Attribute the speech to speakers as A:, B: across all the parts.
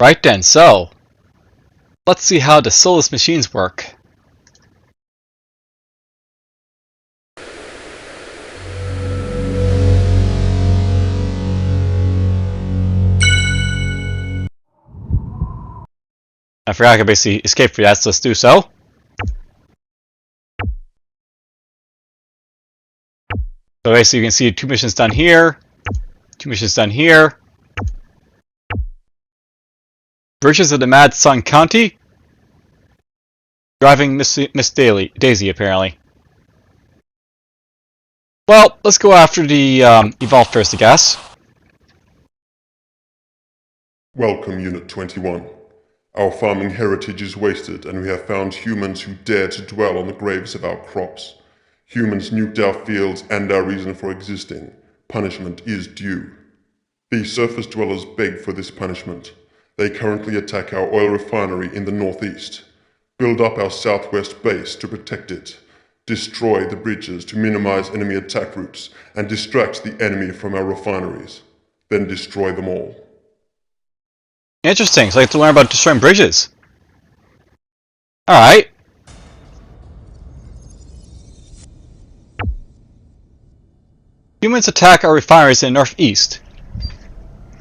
A: Right then, so let's see how the soulless machines work. I forgot I could basically escape for that, so let's do so. So basically you can see 2 missions done here, 2 missions done here. Bridges of the Mad Sun County. Driving Miss Daisy, apparently. Well, let's go after the Evolve first, I guess.
B: Welcome, Unit 21. Our farming heritage is wasted, and we have found humans who dare to dwell on the graves of our crops. Humans nuked our fields and our reason for existing. Punishment is due. These surface dwellers beg for this punishment. They currently attack our oil refinery in the northeast. Build up our southwest base to protect it. Destroy the bridges to minimize enemy attack routes and distract the enemy from our refineries. Then destroy them all.
A: Interesting, so I have to learn about destroying bridges. Alright. Humans attack our refineries in the northeast.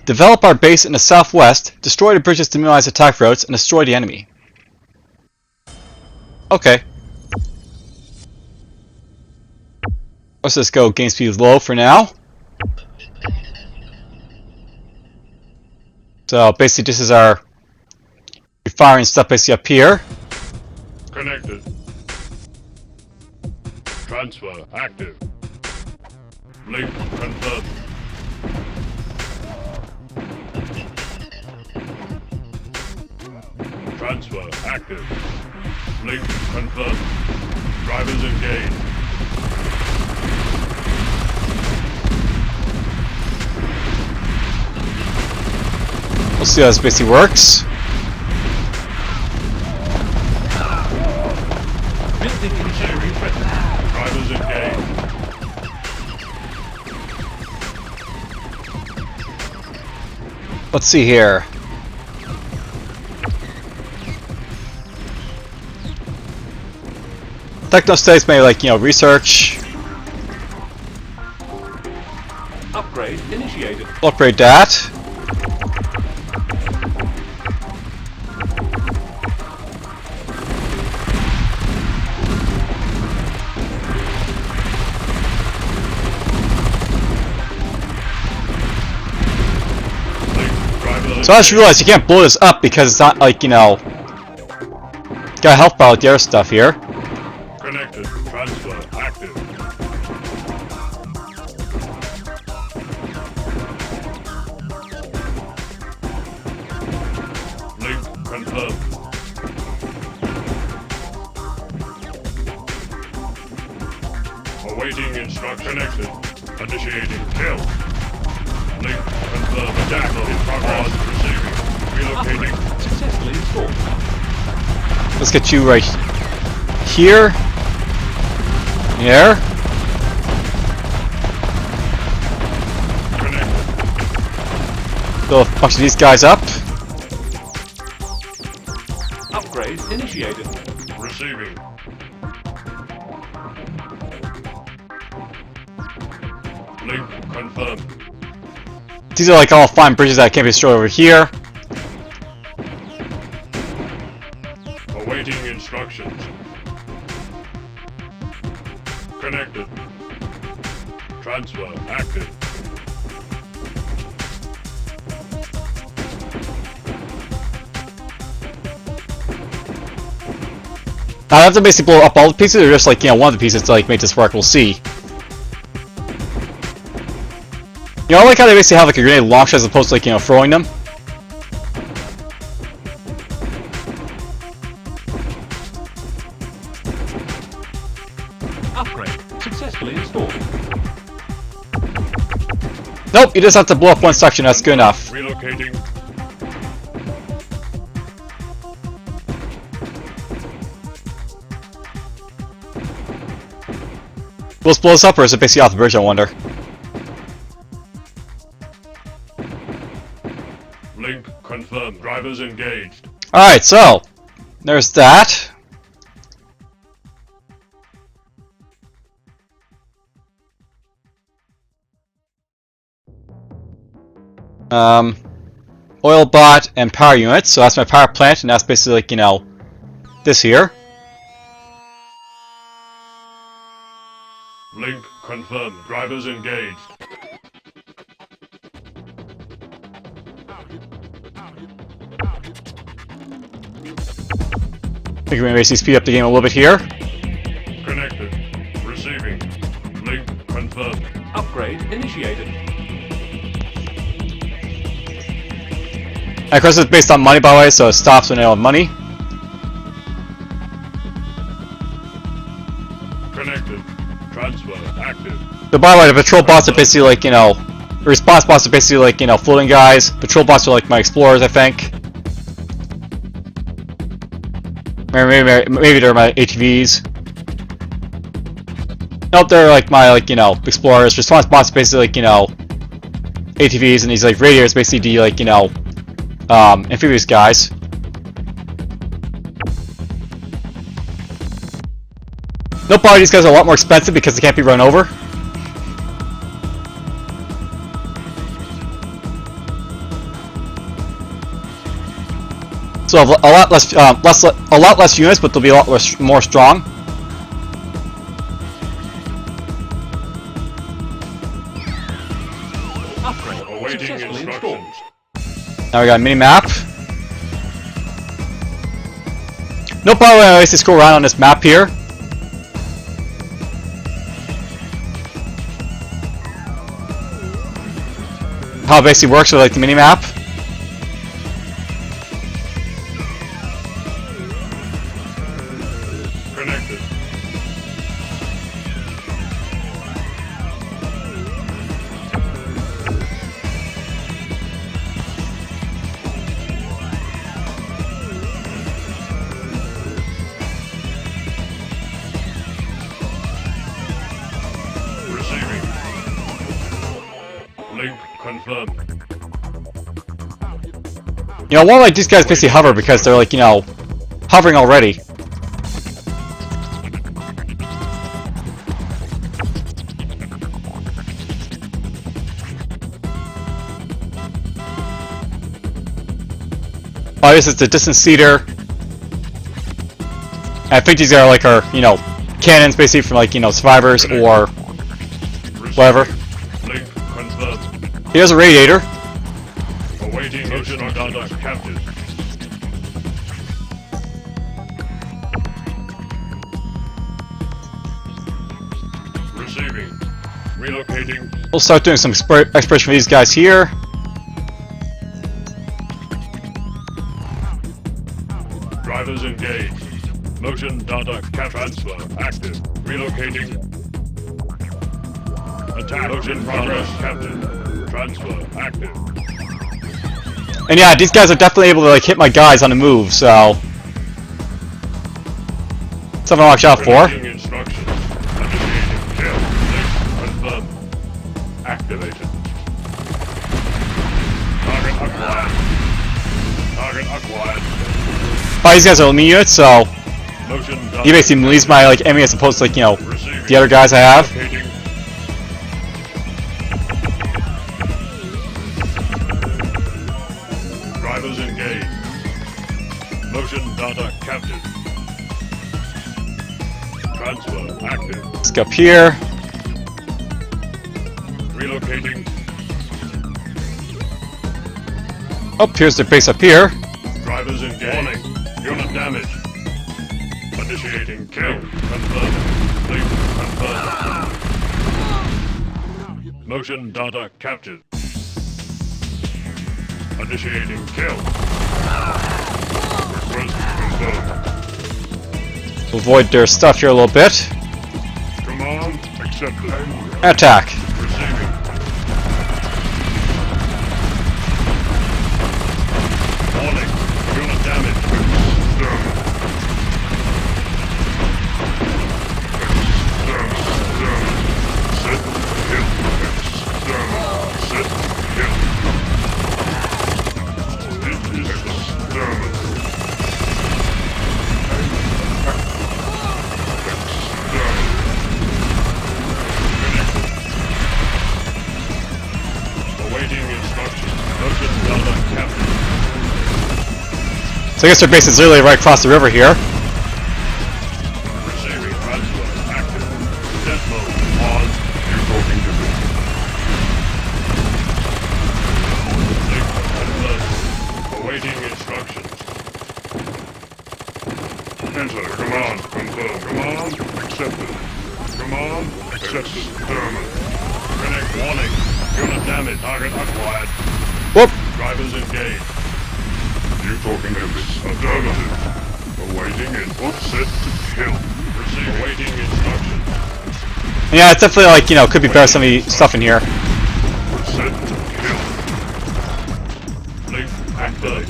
A: Develop our base in the southwest, destroy the bridges to minimize attack routes, and destroy the enemy. Okay. Let's just go game speed low for now. So basically this is our refiring stuff basically up here.
C: Connected. Transfer active. Link confirmed. Transfer active. Link confirmed. Drivers engaged.
A: We'll see how this basically works.
C: Drivers engaged.
A: Let's see here. Techno states may research.
D: Upgrade initiated.
A: Upgrade that. So I just realized you can't blow this up because it's not got a health bar with the other stuff here.
C: Connected. Transfer active. Link confirmed. Awaiting instruction. Connected. Initiating kill. Link confirmed. Attack in progress. Receiving. Relocating.
D: Successfully installed.
A: Let's get you right here. Here.
C: Connected.
A: Fill a bunch of these guys up.
D: Upgrade initiated.
C: Receiving. Link confirmed.
A: These are all fine bridges that can't be destroyed over here.
C: Awaiting instructions. Connected. Transfer active.
A: Now I have to basically blow up all the pieces, or just one of the pieces to make this work. We'll see. I like how they basically have a grenade launcher as opposed to throwing them.
D: Upgrade successfully installed.
A: Nope, you just have to blow up one section. That's good enough.
C: Relocating.
A: Will this blow us up, or is it basically off the bridge? I wonder.
C: Link confirmed. confirmed. Drivers engaged.
A: Alright, so there's that. Oil bot and power units, so that's my power plant, and that's basically like, you know, this here.
C: Link confirmed. Drivers engaged.
A: I think we can basically speed up the game a little bit here.
C: Connected. Receiving. Link confirmed.
D: Upgrade initiated.
A: And of course, it's based on money, by the way, so it stops when they don't have money.
C: Connected. Transfer active.
A: So by the way, the patrol bots are basically like, you know, the response bots are basically like, you know, floating guys. Patrol bots are like my explorers, I think. Maybe they're my ATVs. Nope, they're like my, like, you know, explorers. Response bots are basically like, you know, ATVs, and these like radiators basically do like, you know, amphibious guys. Nope, probably these guys are a lot more expensive because they can't be run over. So a lot less units, but they'll be a lot more strong.
D: Upgrade
C: Awaiting
D: successfully installed.
C: instructions.
A: Now we got a mini map. No problem. I always just go around on this map here. How it basically works with like the mini map.
C: Connected. Receiving. Link confirmed.
A: You know, why like these guys basically hover because they're like, you know, hovering already. Oh, this is the distance seeder. I think these are like our, you know, cannons basically from like, you know, survivors or whatever.
C: Link confirmed.
A: Here's a radiator.
C: Awaiting motion data captive. Receiving. Relocating.
A: We'll start doing some exploration for these guys here.
C: Drivers engaged. Motion data transfer active. Relocating. Attack motion progress captive. Transfer active.
A: And yeah, these guys are definitely able to like hit my guys on the move, so something to watch out for.
C: Connecting instructions. Initiating kill. Link confirmed. Activated. Target acquired. Target acquired.
A: Oh, these guys are mini units, so
C: Motion
A: he basically leaves my like enemy as opposed to like, you know,
C: Receiving.
A: the other guys I have.
C: Locating. Drivers engaged. Motion data captured. Transfer active.
A: Let's go up here.
C: Relocating.
A: Oh, here's the base up here.
C: Drivers engaged. Warning. Unit damage. Initiating kill. Confirmed. Link confirmed. Motion data captured. Initiating kill. Request confirmed.
A: Avoid their stuff here a little bit.
C: Command accepted.
A: Attack.
C: Receiving. Warning. Unit damage. Sit. Hit. Sit. Hit. This is the
A: So I guess their base is literally right across the river here.
C: Receiving transfer active. Death mode on. You talking to me? Link confirmed. Awaiting instructions. Enter. Command confirmed. Command accepted. Command accepted. Terminal. Connect warning. Unit damage. Target acquired.
A: Whoop!
C: Drivers engaged. You talking to me? Affirmative. Awaiting input. Set to kill. Receive. Awaiting instructions.
A: Yeah, it's definitely like, you know, could be better some of the stuff in here.
C: Set to kill. Link activated.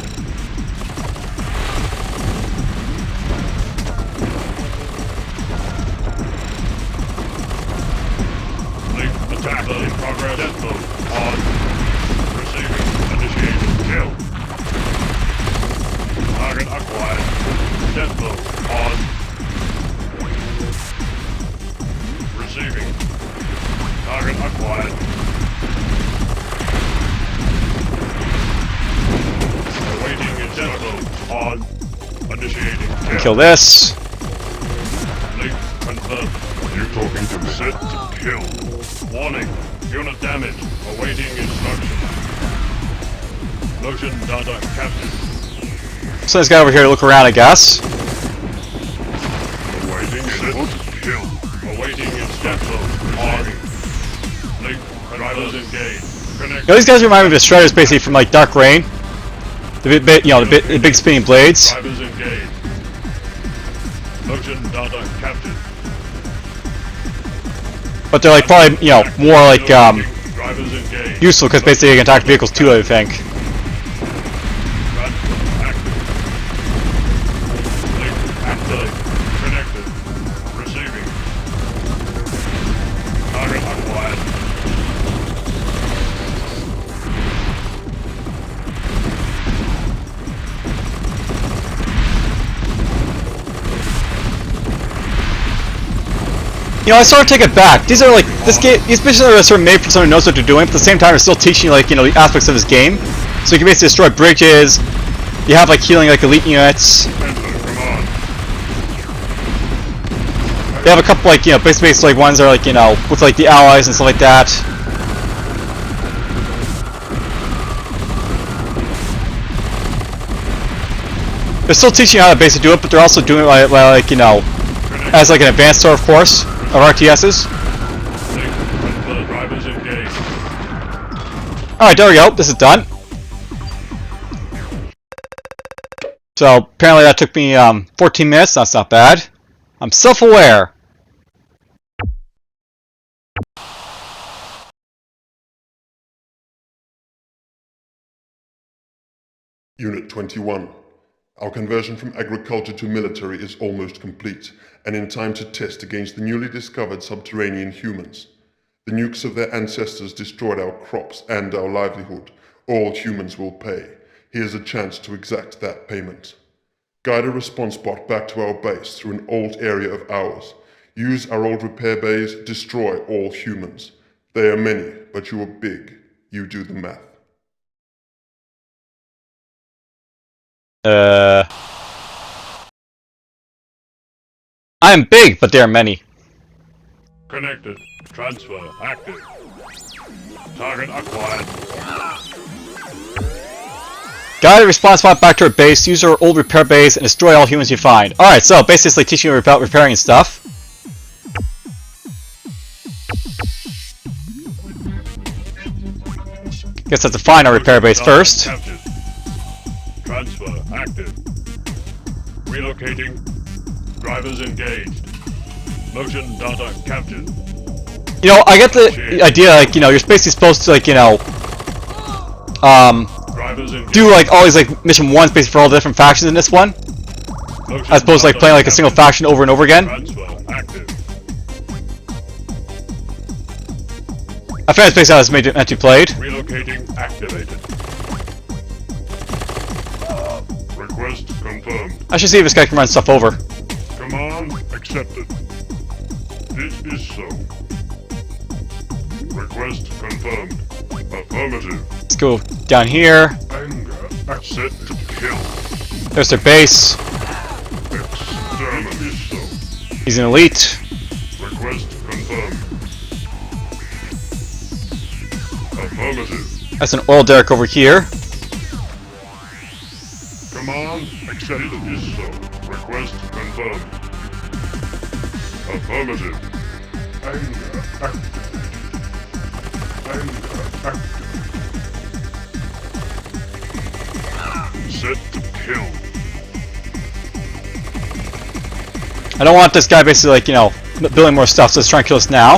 C: Link attack in progress. Death mode on. Receiving. Initiating kill. Target acquired. Death mode on. Receiving. Target acquired. Awaiting instructions on. Initiating
A: Kill this.
C: Link confirmed. You talking to me? Set to kill. Warning. Unit damage. Awaiting instructions. Motion data captured.
A: So this guy over here to look around, I guess.
C: Awaiting set to kill. Awaiting instructions. On. Link drivers engaged. Connect.
A: You know, these guys remind me of the Shredders basically from like Dark Rain. The the big spinning blades.
C: Drivers engaged. Motion data captured.
A: But they're like probably, you know, more like
C: Drivers engaged.
A: useful because basically they can attack vehicles too, I think.
C: Transfer active. Link active. Connected. Receiving. Target acquired.
A: You know, I sort of take it back. These are like these missions are sort of made for someone who knows what they're doing, but at the same time, they're still teaching you, like, you know, the aspects of this game. So you can basically destroy bridges. You have like healing like elite units.
C: Enter. Command.
A: They have a couple like, you know, basically like ones that are like, you know, with like the allies and stuff like that. They're still teaching you how to basically do it, but they're also doing it like, you know, as like an advanced sort of course of RTSs.
C: Link confirmed. Drivers engaged.
A: Alright, there we go. This is done. So apparently that took me 14 minutes. That's not bad. I'm self-aware.
B: Unit 21. Our conversion from agriculture to military is almost complete, and in time to test against the newly discovered subterranean humans. The nukes of their ancestors destroyed our crops and our livelihood. All humans will pay. Here's a chance to exact that payment. Guide a Responsebot back to our base through an old area of ours. Use our old repair bays, destroy all humans. They are many, but you are big. You do the math.
A: I am big, but there are many.
C: Connected. Transfer active. Target acquired.
A: Guide a Responsebot back to our base, use our old repair base, and destroy all humans you find. Alright, so basically it's like teaching you about repairing and stuff. Guess I have to find our repair base first.
C: Captured. Transfer active. Relocating. Drivers engaged. Motion data captured.
A: You know, I get the idea, like, you know, you're basically supposed to, like, you know,
C: Drivers engaged.
A: do, like, all these, like, mission ones basically for all the different factions in this one,
C: Motion
A: as opposed to, like,
C: data
A: playing, like, a single
C: captured.
A: faction over and over again.
C: Transfer active.
A: I think that's basically how it's meant to be played.
C: Relocating activated. Request confirmed.
A: I should see if this guy can run stuff over.
C: Command accepted. It is so. Request confirmed. Affirmative.
A: Let's go down here.
C: Anger set to kill.
A: There's their base.
C: Exterminate.
A: He's an elite.
C: Request confirmed. Affirmative.
A: That's an oil derrick over here.
C: Command accepted is so. Request confirmed. Affirmative. Anger active. Anger active. Set to kill.
A: I don't want this guy basically like, you know, building more stuff, so let's try and kill us now.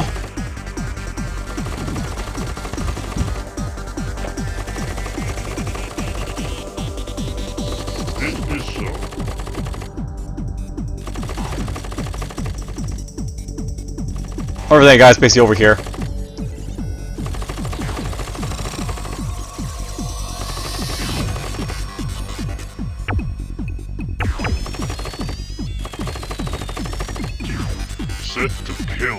C: It is so.
A: Over there, guys, basically over here.
C: Set to kill.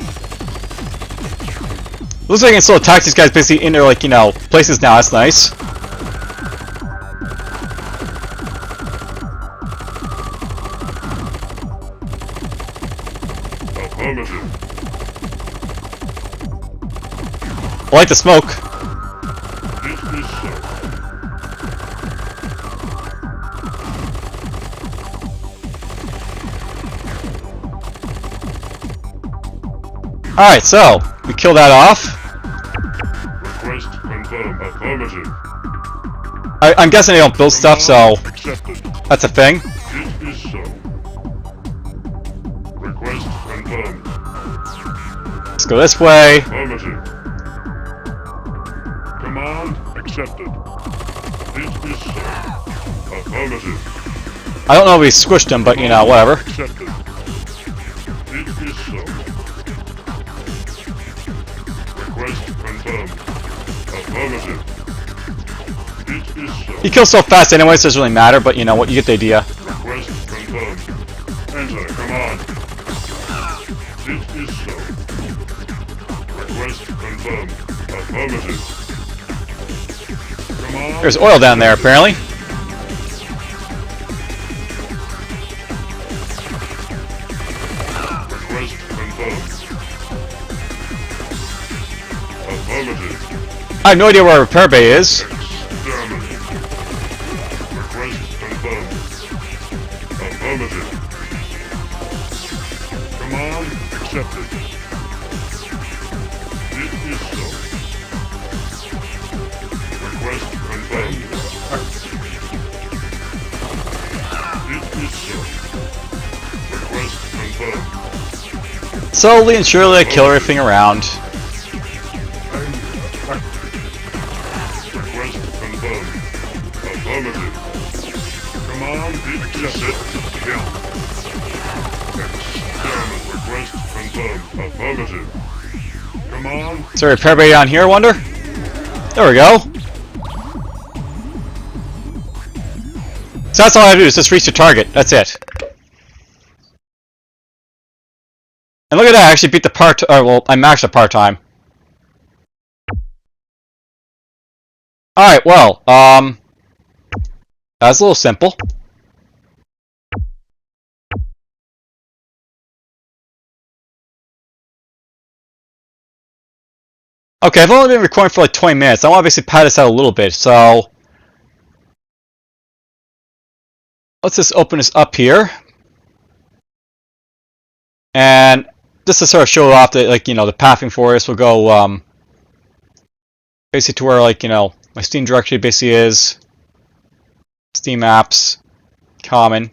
A: Looks like I can still attack these guys basically in their, like, you know, places now. That's nice.
C: Affirmative.
A: I like the smoke.
C: It is so.
A: Alright, so, we kill that off.
C: Request confirmed. Affirmative.
A: I'm guessing they don't build stuff, so
C: Accepted.
A: that's a thing.
C: It is so. Request confirmed.
A: Let's go this way.
C: Affirmative. Command accepted. It is so. Affirmative.
A: I don't know if we squished him, but, you know, whatever.
C: Accepted. It is so. Request confirmed. Affirmative. It is so.
A: He kills so fast anyway, so it doesn't really matter, but you know what, you get the idea.
C: Request confirmed. Enter command. It is so. Request confirmed. Affirmative. Command.
A: There's oil down there, apparently.
C: Request confirmed. Affirmative.
A: I have no idea where our repair bay is.
C: Exterminate. Request confirmed. Affirmative. Command accepted. It is so. Request confirmed. It is so. Request confirmed.
A: Slowly and surely I kill everything around.
C: Request confirmed. Affirmative. Command is set to kill. Exterminate. Request confirmed. Affirmative. Command.
A: Is there a repair bay down here, I wonder? There we go. So that's all I have to do is just reach the target. That's it. And look at that, I actually beat the part. Well, I maxed the part-time. Alright, well, that's a little simple. Okay, I've only been recording for like 20 minutes. I want to basically pad this out a little bit, so let's just open this up here. And just to sort of show off the, like, you know, the pathing for us, we'll go basically to where, like, you know, my Steam directory basically is. Steam apps, common.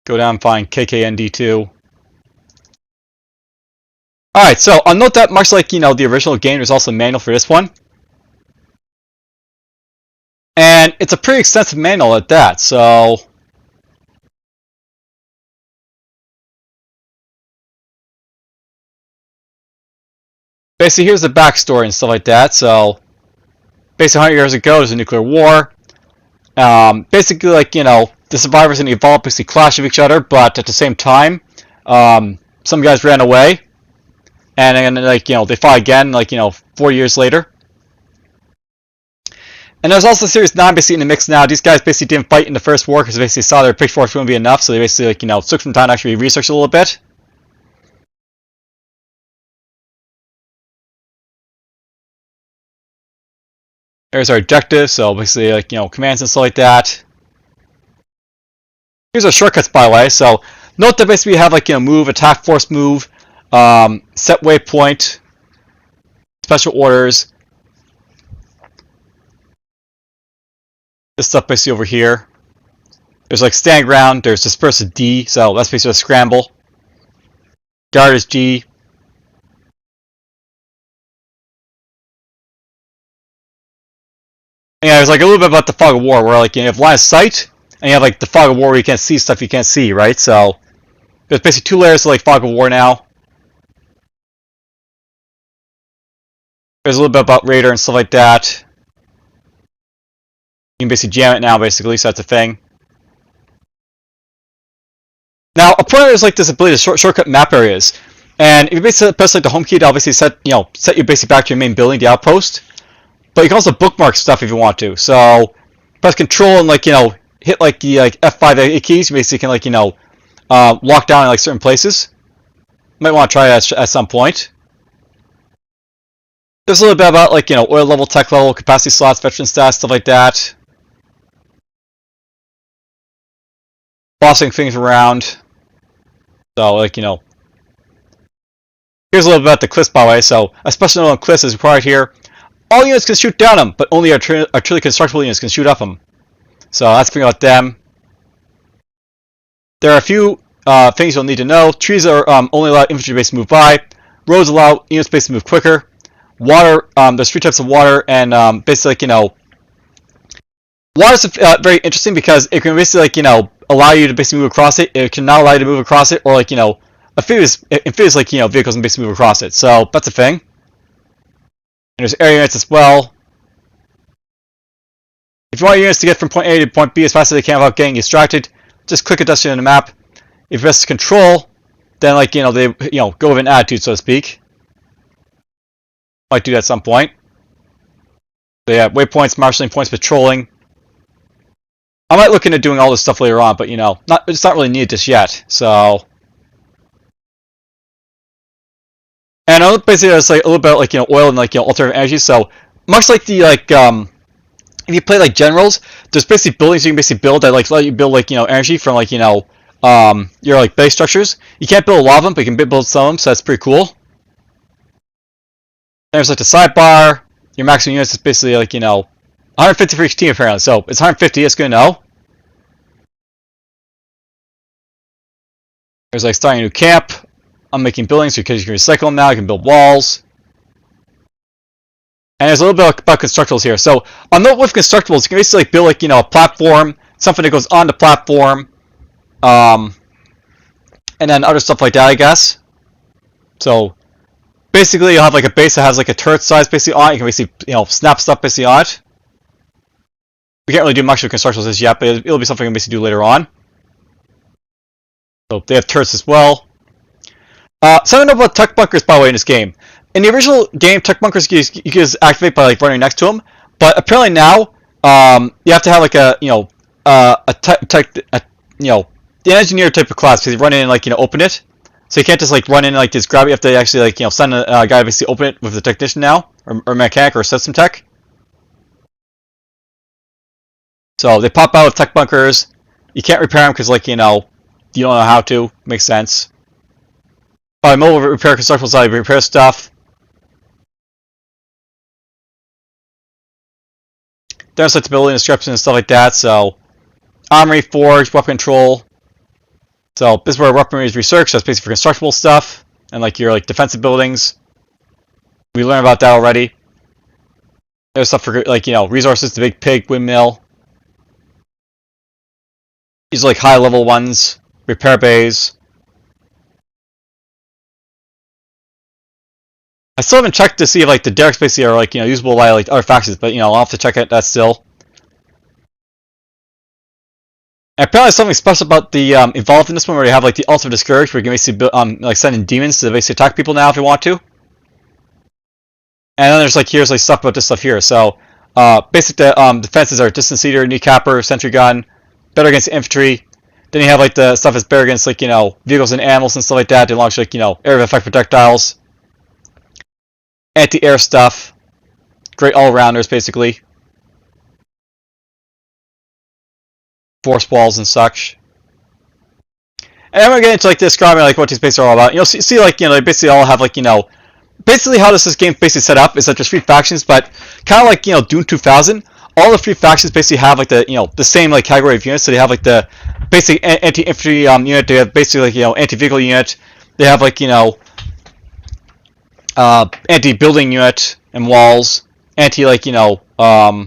A: Go down and find KKND 2. Alright, so I'll note that much like, you know, the original game, there's also a manual for this one. And it's a pretty extensive manual at that, so basically here's the backstory and stuff like that. So basically 100 years ago there's a nuclear war. Basically, like, you know, the survivors and the evolved basically clash with each other, but at the same time, some guys ran away. And then, like, you know, they fought again, like, you know, 4 years later. And there's also Series 9 basically in the mix now. These guys basically didn't fight in the first war because they basically saw their pitchforks wouldn't be enough, so they basically, like, you know, took some time to actually research a little bit. There's our objective, so basically, like, you know, commands and stuff like that. Here's our shortcuts, by the way. So note that basically we have, like, you know, move, attack, force move, set waypoint, special orders. This stuff basically over here. There's like stand ground, there's disperse is D, so that's basically a scramble. Guard is G. Yeah, there's like a little bit about the fog of war where, like, you have line of sight and you have like the fog of war where you can't see stuff you can't see, right? So there's basically 2 layers of like fog of war now. There's a little bit about radar and stuff like that. You can basically jam it now, basically, so that's a thing. Now, a pointer is like this ability to shortcut map areas, and if you basically press like the home key to obviously set you basically back to your main building, the outpost. But you can also bookmark stuff if you want to. So press Control and, like, you know, hit like the like F5 keys. You basically can, like, you know, lock down in like certain places. Might want to try that at some point. There's a little bit about, like, you know, oil level, tech level, capacity slots, veteran stats, stuff like that. Bossing things around. So, like, you know. Here's a little bit about the cliffs, by the way. So, a special note on cliffs is required here. All units can shoot down them, but only artillery constructible units can shoot up them. So, that's the thing about them. There are a few things you'll need to know. Trees are only allow infantry base to move by. Roads allow units base to move quicker. Water, there's 3 types of water, and basically, like, you know, water is very interesting because it can basically, like, you know, allow you to basically move across it. It can not allow you to move across it, or, like, you know, amphibious, like, you know, vehicles can basically move across it. So that's a thing. And there's area units as well. If you want your units to get from point A to point B as fast as they can without getting distracted, just click a destination on the map. If you press Control, then, like, you know, they, you know, go with an attitude, so to speak. Might do that at some point. They have waypoints, marshalling points, patrolling. I might look into doing all this stuff later on, but, you know, it's not really needed just yet. So, and basically it's like a little bit like, you know, oil and, like, you know, alternative energy. So much like the, like, if you play like generals, there's basically buildings you can basically build that, like, let you build, like, you know, energy from, like, you know, your, like, base structures. You can't build a lot of them, but you can build some of them, so that's pretty cool. There's like the sidebar. Your maximum units is basically, like, you know, 150 for each team apparently. So it's 150. It's good to know. There's like starting a new camp. I'm making buildings because you can recycle them now. You can build walls. And there's a little bit about constructibles here. So on note with constructibles, you can basically, like, build, like, you know, a platform, something that goes on the platform, and then other stuff like that, I guess. So basically, you'll have like a base that has like a turret size basically on it. You can basically, you know, snap stuff basically on it. We can't really do much with constructibles as yet, but it'll be something we can basically do later on. So they have turrets as well. Something about tech bunkers, by the way, in this game. In the original game, tech bunkers you can just activate by, like, running next to them. But apparently now, you have to have like a, you know, you know, the engineer type of class, because you run in and, like, you know, open it. So you can't just, like, run in and, like, just grab it. You have to actually, like, you know, send a guy to basically open it with the technician now, or mechanic, or system tech. So they pop out of tech bunkers. You can't repair them because, like, you know, you don't know how to. Makes sense. By mobile repair constructibles, I repair stuff. There's like the building description and stuff like that. So armory, forge, weapon control. So this is where weaponry is researched. That's basically for constructible stuff and, like, your, like, defensive buildings. We learned about that already. There's stuff for, like, you know, resources, the big pig, windmill. These are, like, high level ones. Repair bays. I still haven't checked to see if, like, the derricks basically are, like, you know, usable by, like, other factions, but, you know, I'll have to check that still. And apparently there's something special about the Evolved in this one, where you have, like, the Ultimate Discourage, where you can basically like, send in demons to basically attack people now if you want to. And then there's, like, here's, like, stuff about this stuff here. So basic defenses are distance leader, kneecapper, sentry gun, better against infantry. Then you have like the stuff that's better against like vehicles and animals and stuff like that. They launch like area of effect projectiles, anti-air stuff, great all-rounders basically, force walls and such. And I'm gonna get into like describing like what these bases are all about. See like they basically all have like basically how this game basically set up is that there's 3 factions, but kind of like Doom 2000. All the 3 factions basically have like the same like category of units. So they have like the basic anti-infantry unit. They have basically like anti-vehicle unit. They have like anti-building unit and walls. Anti like aerial,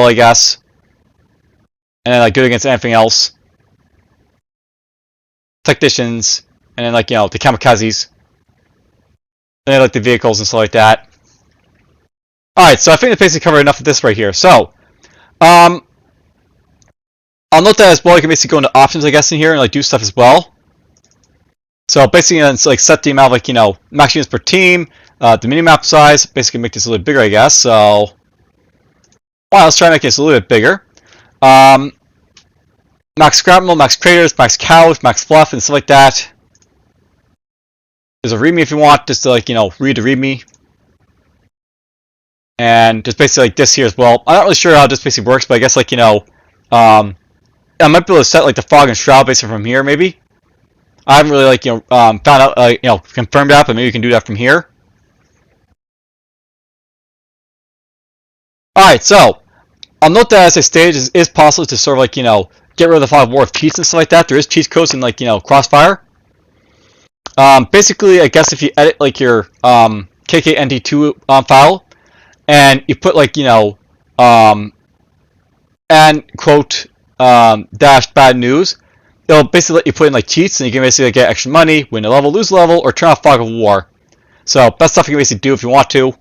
A: I guess. And then like good against anything else. Technicians, and then like the kamikazes. And then like the vehicles and stuff like that. Alright, so I think I basically covered enough of this right here. So, I'll note that as well. You can basically go into options, I guess, in here and like do stuff as well. So basically, it's like set the amount of like max units per team, the minimap size. Basically, make this a little bigger, I guess. So, well, let's try to make this a little bit bigger. Max scrap metal, max craters, max cows, max fluff, and stuff like that. There's a readme if you want, just to like read the readme. And just basically like this here as well. I'm not really sure how this basically works, but I guess like I might be able to set like the fog and shroud basically from here maybe. I haven't really like found out confirmed that, but maybe you can do that from here. Alright, so I'll note that as a stage is possible to sort of like get rid of the fog of war with cheats and stuff like that. There is cheat codes in like Krossfire. Basically, I guess if you edit like your KKND2 file and you put like and quote dash bad news, it'll basically let you put in like cheats, and you can basically get extra money, win a level, lose a level, or turn off fog of war. So that's stuff you can basically do if you want to.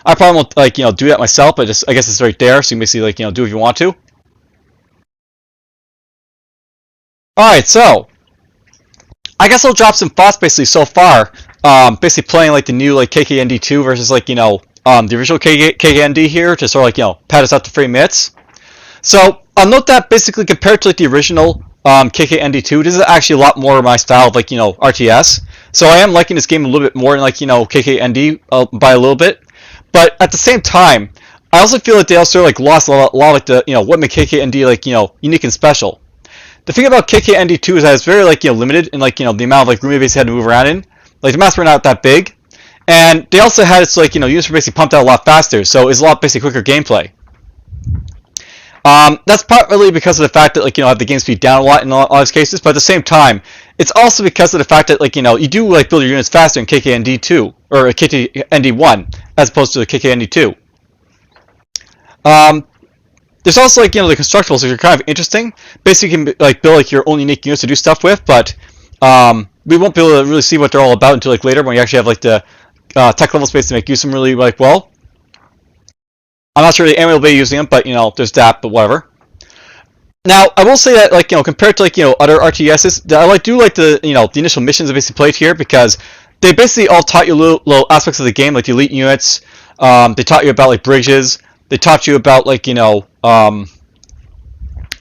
A: I probably won't like do that myself, but just I guess it's right there, so you can basically like do if you want to. Alright, so I guess I'll drop some thoughts basically so far. Basically playing like the new like KKND2 versus like the original KKND here to sort of like pad us out to 3 minutes. So I'll note that basically compared to like the original KKND2, this is actually a lot more my style of like RTS. So I am liking this game a little bit more than like KKND by a little bit. But at the same time, I also feel like they also like lost a lot like the what made KKND like unique and special. The thing about KKND2 is that it's very like limited in like the amount of like room they basically had to move around in. Like the maps were not that big, and they also had its like units were basically pumped out a lot faster, so it's a lot basically quicker gameplay. That's partly because of the fact that like I have the game speed down a lot in all these cases, but at the same time, it's also because of the fact that like you do like build your units faster in KKND2 or KKND1 as opposed to the KKND2. There's also like the constructables, which are kind of interesting. Basically, you can like build like your own unique units to do stuff with, but we won't be able to really see what they're all about until like later when you actually have like the tech level space to make use of them really like well. I'm not sure the anime will be using them, but there's that, but whatever. Now, I will say that like compared to like other RTSs, I do like the the initial missions I basically played here because they basically all taught you little aspects of the game, like the elite units. They taught you about like bridges. They taught you about like the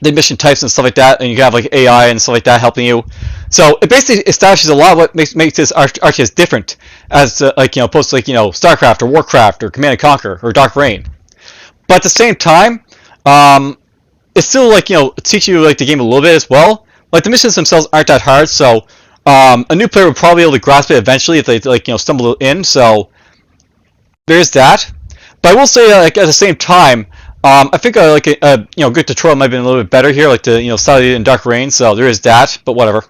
A: mission types and stuff like that, and you have like AI and stuff like that helping you. So it basically establishes a lot of what makes this RTS different, as like opposed to like StarCraft or Warcraft or Command and Conquer or Dark Reign. But at the same time, it's still like teach you like the game a little bit as well. Like the missions themselves aren't that hard, so a new player would probably be able to grasp it eventually if they like stumble in. So there's that. But I will say like at the same time, I think like a good tutorial might have been a little bit better here, like the study in Dark Reign. So there is that, but whatever.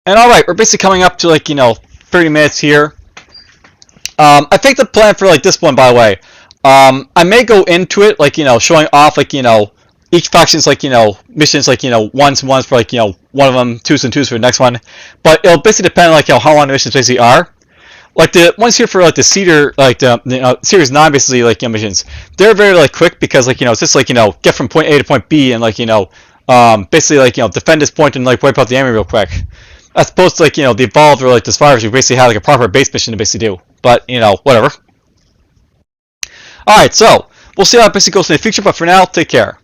A: And all right, we're basically coming up to like 30 minutes here. I think the plan for like this one, by the way, I may go into it like showing off like each faction's like missions like ones and ones for like one of them, twos and twos for the next one. But it'll basically depend on like how long the missions basically are. Like the ones here for like the Cedar, like the Series 9 basically like missions, they're very like quick because like it's just like get from point A to point B and like basically like defend this point and like wipe out the enemy real quick. As opposed to like the Evolved or like the Survivors, you basically have like a proper base mission to basically do. But whatever. Alright, so we'll see how it basically goes in the future, but for now, take care.